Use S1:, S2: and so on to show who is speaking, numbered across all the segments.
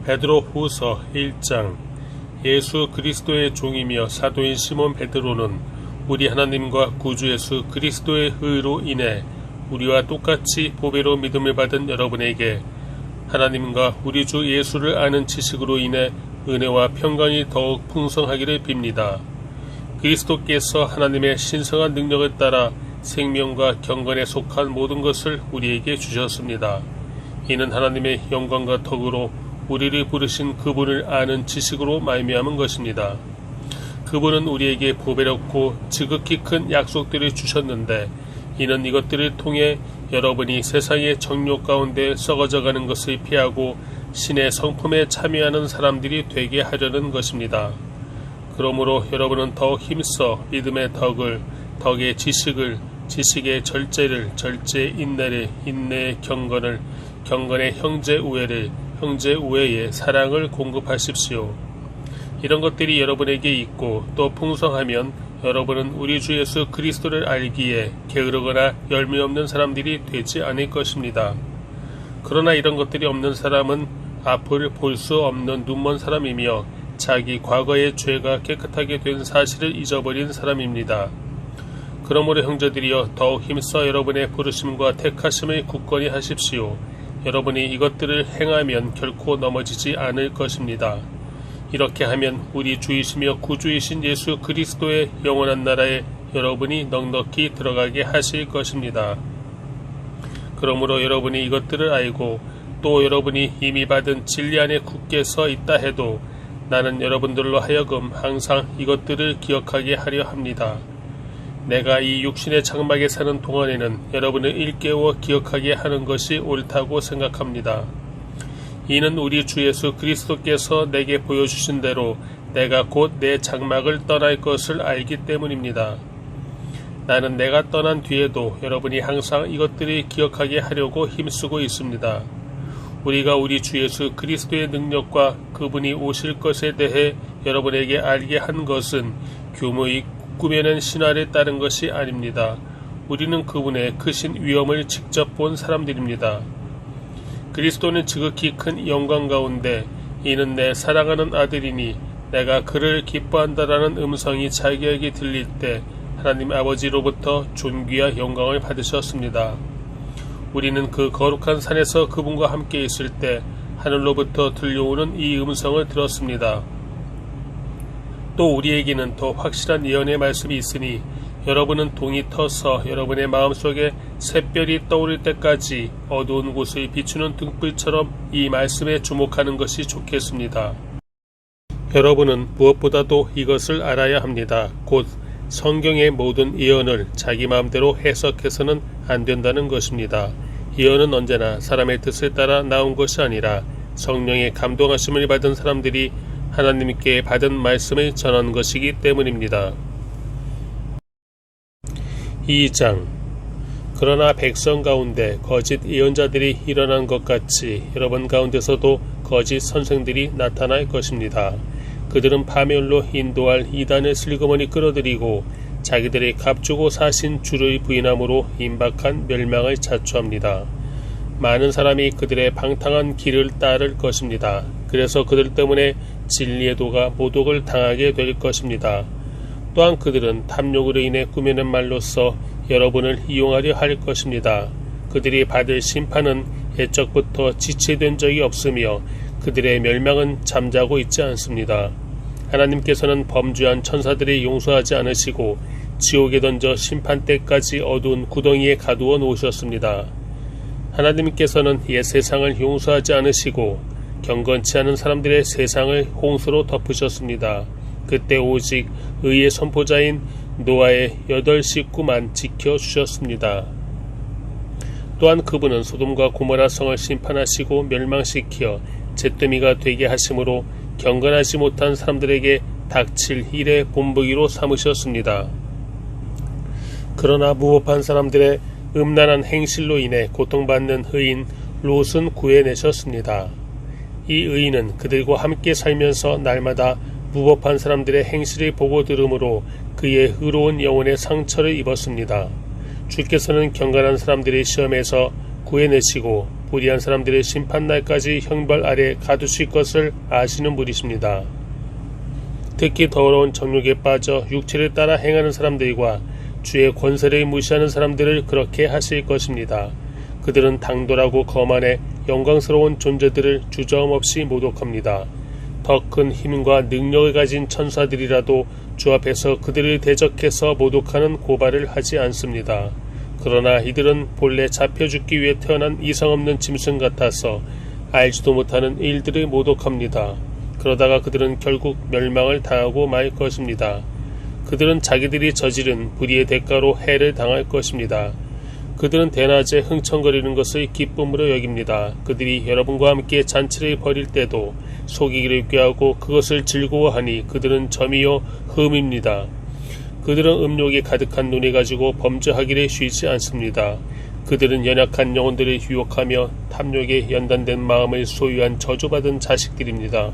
S1: 베드로후서 1장. 예수 그리스도의 종이며 사도인 시몬 베드로는 우리 하나님과 구주 예수 그리스도의 의로 인해 우리와 똑같이 보배로 믿음을 받은 여러분에게 하나님과 우리 주 예수를 아는 지식으로 인해 은혜와 평강이 더욱 풍성하기를 빕니다. 그리스도께서 하나님의 신성한 능력을 따라 생명과 경건에 속한 모든 것을 우리에게 주셨습니다. 이는 하나님의 영광과 덕으로 우리를 부르신 그분을 아는 지식으로 말미암은 것입니다. 그분은 우리에게 보배롭고 지극히 큰 약속들을 주셨는데 이는 이것들을 통해 여러분이 세상의 정욕 가운데 썩어져가는 것을 피하고 신의 성품에 참여하는 사람들이 되게 하려는 것입니다. 그러므로 여러분은 더욱 힘써 믿음의 덕을, 덕의 지식을, 지식의 절제를, 절제의 인내를, 인내의 경건을, 경건의 형제 우애를, 형제 우애의 사랑을 공급하십시오. 이런 것들이 여러분에게 있고 또 풍성하면 여러분은 우리 주 예수 그리스도를 알기에 게으르거나 열미 없는 사람들이 되지 않을 것입니다. 그러나 이런 것들이 없는 사람은 앞을 볼 수 없는 눈먼 사람이며 자기 과거의 죄가 깨끗하게 된 사실을 잊어버린 사람입니다. 그러므로 형제들이여 더욱 힘써 여러분의 부르심과 택하심을 굳건히 하십시오. 여러분이 이것들을 행하면 결코 넘어지지 않을 것입니다. 이렇게 하면 우리 주이시며 구주이신 예수 그리스도의 영원한 나라에 여러분이 넉넉히 들어가게 하실 것입니다. 그러므로 여러분이 이것들을 알고 또 여러분이 이미 받은 진리 안에 굳게 서 있다 해도 나는 여러분들로 하여금 항상 이것들을 기억하게 하려 합니다. 내가 이 육신의 장막에 사는 동안에는 여러분을 일깨워 기억하게 하는 것이 옳다고 생각합니다. 이는 우리 주 예수 그리스도께서 내게 보여주신 대로 내가 곧 내 장막을 떠날 것을 알기 때문입니다. 나는 내가 떠난 뒤에도 여러분이 항상 이것들을 기억하게 하려고 힘쓰고 있습니다. 우리가 우리 주 예수 그리스도의 능력과 그분이 오실 것에 대해 여러분에게 알게 한 것은 규모의 꾸며낸 신화를 따른 것이 아닙니다. 우리는 그분의 크신 위엄을 직접 본 사람들입니다. 그리스도는 지극히 큰 영광 가운데 이는 내 사랑하는 아들이니 내가 그를 기뻐한다라는 음성이 자기에게 들릴 때 하나님 아버지로부터 존귀와 영광을 받으셨습니다. 우리는 그 거룩한 산에서 그분과 함께 있을 때 하늘로부터 들려오는 이 음성을 들었습니다. 또 우리에게는 더 확실한 예언의 말씀이 있으니 여러분은 동이 터서 여러분의 마음속에 샛별이 떠오를 때까지 어두운 곳을 비추는 등불처럼 이 말씀에 주목하는 것이 좋겠습니다. 여러분은 무엇보다도 이것을 알아야 합니다. 곧 성경의 모든 예언을 자기 마음대로 해석해서는 안 된다는 것입니다. 예언은 언제나 사람의 뜻을 따라 나온 것이 아니라 성령의 감동하심을 받은 사람들이 하나님께 받은 말씀을 전한 것이기 때문입니다. 2장. 그러나 백성 가운데 거짓 예언자들이 일어난 것 같이 여러분 가운데서도 거짓 선생들이 나타날 것입니다. 그들은 파멸로 인도할 이단의 슬그머니 끌어들이고 자기들의 값주고 사신 주를 부인함으로 임박한 멸망을 자초합니다. 많은 사람이 그들의 방탕한 길을 따를 것입니다. 그래서 그들 때문에 진리의 도가 모독을 당하게 될 것입니다. 또한 그들은 탐욕으로 인해 꾸며낸 말로써 여러분을 이용하려 할 것입니다. 그들이 받을 심판은 옛적부터 지체된 적이 없으며 그들의 멸망은 잠자고 있지 않습니다. 하나님께서는 범죄한 천사들이 용서하지 않으시고 지옥에 던져 심판 때까지 어두운 구덩이에 가두어 놓으셨습니다. 하나님께서는 옛 세상을 용서하지 않으시고 경건치 않은 사람들의 세상을 홍수로 덮으셨습니다. 그때 오직 의의 선포자인 노아의 8 식구만 지켜주셨습니다. 또한 그분은 소돔과 고모라 성을 심판하시고 멸망시켜 잿더미가 되게 하심으로 경건하지 못한 사람들에게 닥칠 일의 본보기로 삼으셨습니다. 그러나 무법한 사람들의 음란한 행실로 인해 고통받는 의인 롯은 구해내셨습니다. 이 의인은 그들과 함께 살면서 날마다 무법한 사람들의 행실을 보고 들으므로 그의 의로운 영혼의 상처를 입었습니다. 주께서는 경건한 사람들의 시험에서 구해내시고 불의한 사람들의 심판날까지 형벌 아래 가두실 것을 아시는 분이십니다. 특히 더러운 정욕에 빠져 육체를 따라 행하는 사람들과 주의 권세를 무시하는 사람들을 그렇게 하실 것입니다. 그들은 당돌하고 거만해 영광스러운 존재들을 주저함없이 모독합니다. 더 큰 힘과 능력을 가진 천사들이라도 주 앞에서 그들을 대적해서 모독하는 고발을 하지 않습니다. 그러나 이들은 본래 잡혀 죽기 위해 태어난 이성 없는 짐승 같아서 알지도 못하는 일들을 모독합니다. 그러다가 그들은 결국 멸망을 당하고 말 것입니다. 그들은 자기들이 저지른 불의의 대가로 해를 당할 것입니다. 그들은 대낮에 흥청거리는 것을 기쁨으로 여깁니다. 그들이 여러분과 함께 잔치를 벌일 때도 속이기를 꾀하고 그것을 즐거워하니 그들은 점이요 흠입니다. 그들은 음욕에 가득한 눈을 가지고 범죄하기를 쉬지 않습니다. 그들은 연약한 영혼들을 유혹하며 탐욕에 연단된 마음을 소유한 저주받은 자식들입니다.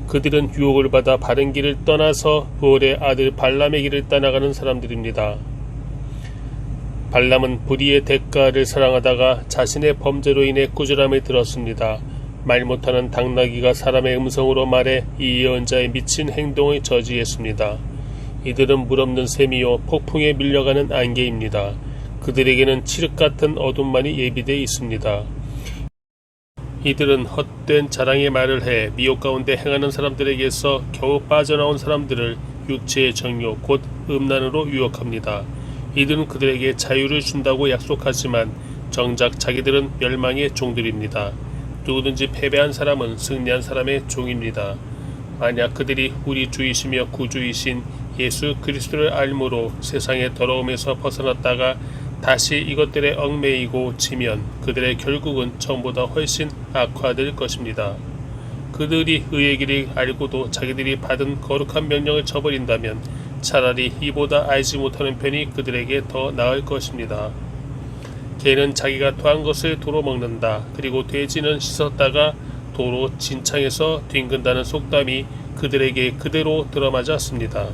S1: 그들은 유혹을 받아 바른 길을 떠나서 부올의 아들 발람의 길을 따라가는 사람들입니다. 발람은 불의의 대가를 사랑하다가 자신의 범죄로 인해 꾸지람을 들었습니다. 말 못하는 당나귀가 사람의 음성으로 말해 이 예언자의 미친 행동을 저지했습니다. 이들은 물없는 샘이요 폭풍에 밀려가는 안개입니다. 그들에게는 칠흑 같은 어둠만이 예비되어 있습니다. 이들은 헛된 자랑의 말을 해 미혹 가운데 행하는 사람들에게서 겨우 빠져나온 사람들을 육체의 정욕 곧 음란으로 유혹합니다. 이들은 그들에게 자유를 준다고 약속하지만 정작 자기들은 멸망의 종들입니다. 누구든지 패배한 사람은 승리한 사람의 종입니다. 만약 그들이 우리 주이시며 구주이신 예수 그리스도를 알므로 세상의 더러움에서 벗어났다가 다시 이것들에 얽매이고 지면 그들의 결국은 처음보다 훨씬 악화될 것입니다. 그들이 의의 길을 알고도 자기들이 받은 거룩한 명령을 저버린다면 차라리 이보다 알지 못하는 편이 그들에게 더 나을 것입니다. 개는 자기가 토한 것을 도로 먹는다. 그리고 돼지는 씻었다가 도로 진창에서 뒹근다는 속담이 그들에게 그대로 들어맞았습니다.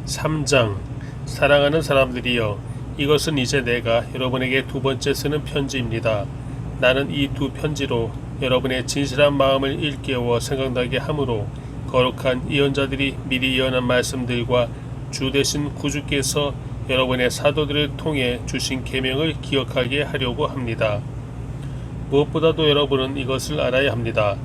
S1: 3장 사랑하는 사람들이여, 이것은 이제 내가 여러분에게 두 번째 쓰는 편지입니다. 나는 이 두 편지로 여러분의 진실한 마음을 일깨워 생각나게 하므로 거룩한 예언자들이 미리 예언한 말씀들과 주 되신 구주께서 여러분의 사도들을 통해 주신 계명을 기억하게 하려고 합니다. 무엇보다도 여러분은 이것을 알아야 합니다.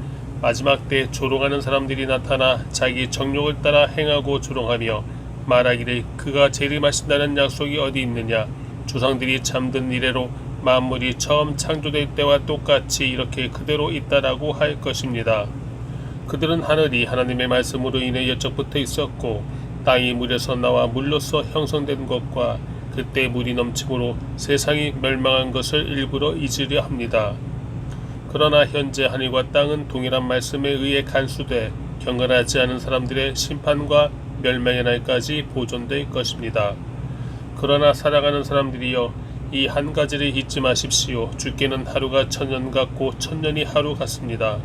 S1: 마지막 때 조롱하는 사람들이 나타나 자기 정욕을 따라 행하고 조롱하며 말하기를 그가 재림하신다는 약속이 어디 있느냐. 조상들이 잠든 이래로 만물이 처음 창조될 때와 똑같이 이렇게 그대로 있다라고 할 것입니다. 그들은 하늘이 하나님의 말씀으로 인해 옛적부터 있었고 땅이 물에서 나와 물로서 형성된 것과 그때 물이 넘침으로 세상이 멸망한 것을 일부러 잊으려 합니다. 그러나 현재 하늘과 땅은 동일한 말씀에 의해 간수돼 경건하지 않은 사람들의 심판과 멸망의 날까지 보존될 것입니다. 그러나 사랑하는 사람들이여, 이 한 가지를 잊지 마십시오. 주께는 하루가 천년 같고 천년이 하루 같습니다.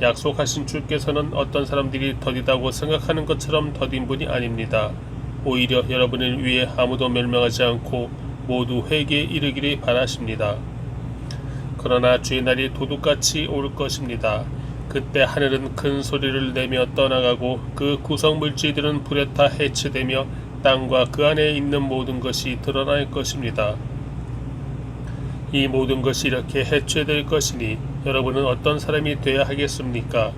S1: 약속하신 주께서는 어떤 사람들이 더디다고 생각하는 것처럼 더딘 분이 아닙니다. 오히려 여러분을 위해 아무도 멸망하지 않고 모두 회개에 이르기를 바라십니다. 그러나 주의 날이 도둑같이 올 것입니다. 그때 하늘은 큰 소리를 내며 떠나가고 그 구성물질들은 불에 타 해체되며 땅과 그 안에 있는 모든 것이 드러날 것입니다. 이 모든 것이 이렇게 해체될 것이니 여러분은 어떤 사람이 되어야 하겠습니까?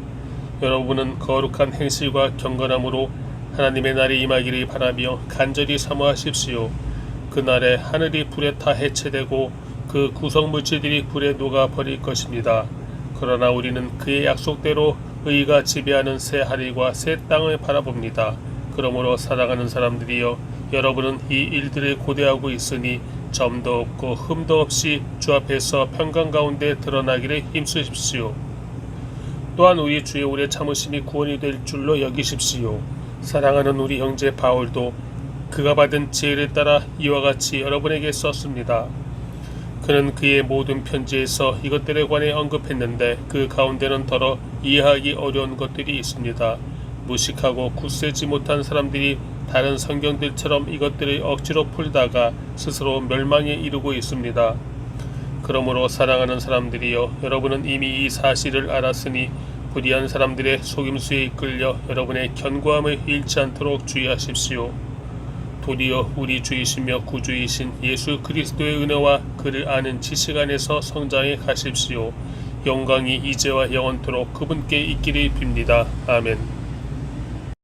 S1: 여러분은 거룩한 행실과 경건함으로 하나님의 날이 임하기를 바라며 간절히 사모하십시오. 그날에 하늘이 불에 타 해체되고 그 구성물질들이 불에 녹아 버릴 것입니다. 그러나 우리는 그의 약속대로 의가 지배하는 새 하늘과 새 땅을 바라봅니다. 그러므로 사랑하는 사람들이여, 여러분은 이 일들을 고대하고 있으니 점도 없고 흠도 없이 주 앞에서 평강 가운데 드러나기를 힘쓰십시오. 또한 우리 주의 오래 참으심이 구원이 될 줄로 여기십시오. 사랑하는 우리 형제 바울도 그가 받은 지혜를 따라 이와 같이 여러분에게 썼습니다. 그는 그의 모든 편지에서 이것들에 관해 언급했는데 그 가운데는 더러 이해하기 어려운 것들이 있습니다. 무식하고 굳세지 못한 사람들이 다른 성경들처럼 이것들을 억지로 풀다가 스스로 멸망에 이르고 있습니다. 그러므로 사랑하는 사람들이여, 여러분은 이미 이 사실을 알았으니 불의한 사람들의 속임수에 이끌려 여러분의 견고함을 잃지 않도록 주의하십시오. 도리어 우리 주이시며 구주이신 예수 그리스도의 은혜와 그를 아는 지식 안에서 성장해 가십시오. 영광이 이제와 영원토록 그분께 있기를 빕니다. 아멘.